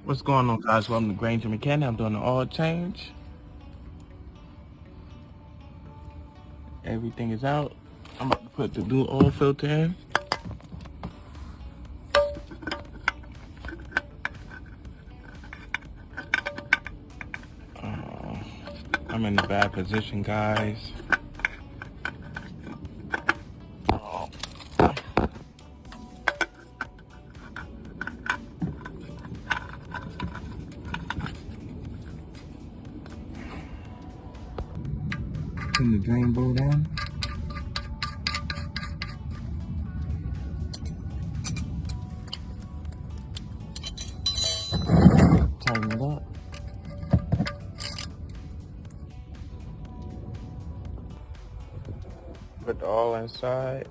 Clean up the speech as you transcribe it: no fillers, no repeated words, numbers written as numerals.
What's going on, guys? Welcome to Granger Mechanic. I'm doing an oil change. Everything is out. I'm about to put the new oil filter in. I'm in the bad position, guys. Turn the drain bolt on. Tighten it up. Put the oil inside.